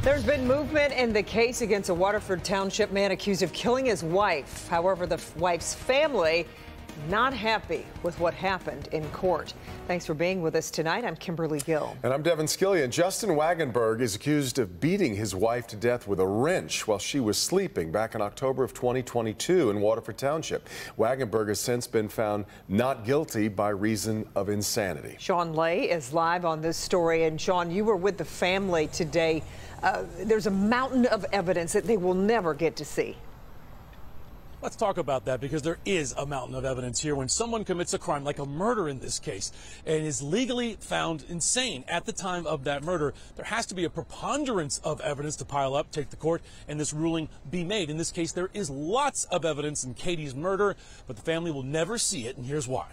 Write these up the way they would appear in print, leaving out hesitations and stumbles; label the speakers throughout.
Speaker 1: There's been movement in the case against a Waterford Township man accused of killing his wife. However, the wife's family not happy with what happened in court. Thanks for being with us tonight. I'm Kimberly Gill.
Speaker 2: And I'm Devin Skillian. Justin Wagenberg is accused of beating his wife to death with a wrench while she was sleeping back in October of 2022 in Waterford Township. Wagenberg has since been found not guilty by reason of insanity. Sean Lay is live on this story. And Sean, you were with the family today. There's a mountain of evidence that they will never get to see.
Speaker 3: Let's talk about that, because there is a mountain of evidence here when someone commits a crime like a murder in this case and is legally found insane at the time of that murder. There has to be a preponderance of evidence to pile up, take the court, and this ruling be made. In this case, there is lots of evidence in Katie's murder, but the family will never see it, and here's why.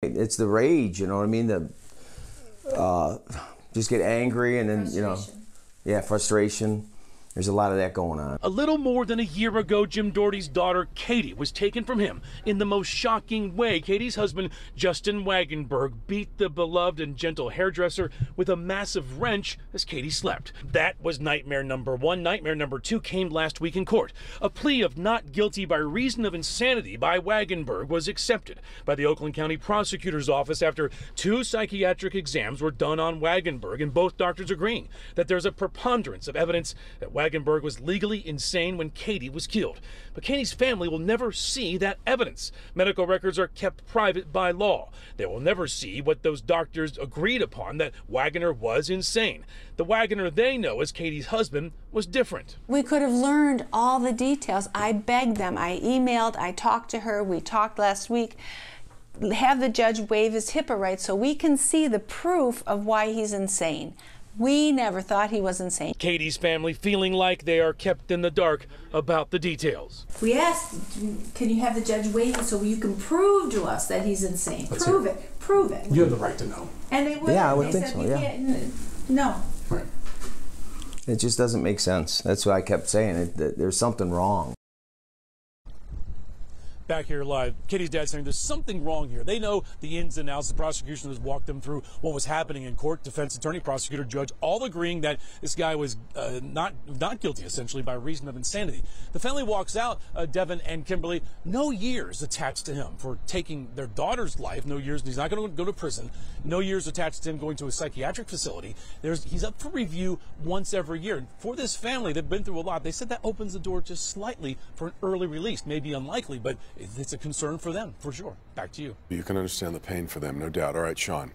Speaker 4: It's the rage, you know what I mean? Just get angry and then, you know, yeah, frustration. There's a lot of that going on.
Speaker 3: A little more than a year ago, Jim Doherty's daughter, Katie, was taken from him in the most shocking way. Katie's husband, Justin Wagenberg, beat the beloved and gentle hairdresser with a massive wrench as Katie slept. That was nightmare number one. Nightmare number two came last week in court. A plea of not guilty by reason of insanity by Wagenberg was accepted by the Oakland County Prosecutor's Office after 2 psychiatric exams were done on Wagenberg, and both doctors agreeing that there's a preponderance of evidence that Wagenberg was legally insane when Katie was killed. But Katie's family will never see that evidence. Medical records are kept private by law. They will never see what those doctors agreed upon, that Wagoner was insane. The Wagoner they know as Katie's husband was different.
Speaker 5: We could have learned all the details. I begged them. I emailed. I talked to her. We talked last week. Have the judge waive his HIPAA rights so we can see the proof of why he's insane. We never thought he was insane.
Speaker 3: Katie's family feeling like they are kept in the dark about the details.
Speaker 5: We asked, can you have the judge waive it so you can prove to us that he's insane? Prove it. Prove it.
Speaker 3: You have the right to know.
Speaker 5: And they would.
Speaker 4: Yeah, I would think so, yeah.
Speaker 5: No.
Speaker 3: Right.
Speaker 4: It just doesn't make sense. That's why I kept saying it. There's something wrong.
Speaker 3: Back here live, Katie's dad saying there's something wrong here. They know the ins and outs. The prosecution has walked them through what was happening in court. Defense attorney, prosecutor, judge, all agreeing that this guy was not guilty, essentially, by reason of insanity. The family walks out, Devin and Kimberly, no years attached to him for taking their daughter's life. No years. He's not going to go to prison. No years attached to him going to a psychiatric facility. He's up for review once every year. And for this family, they've been through a lot. They said that opens the door just slightly for an early release. Maybe unlikely, but it's a concern for them, for sure. Back to you.
Speaker 2: You can understand the pain for them, no doubt. All right, Sean.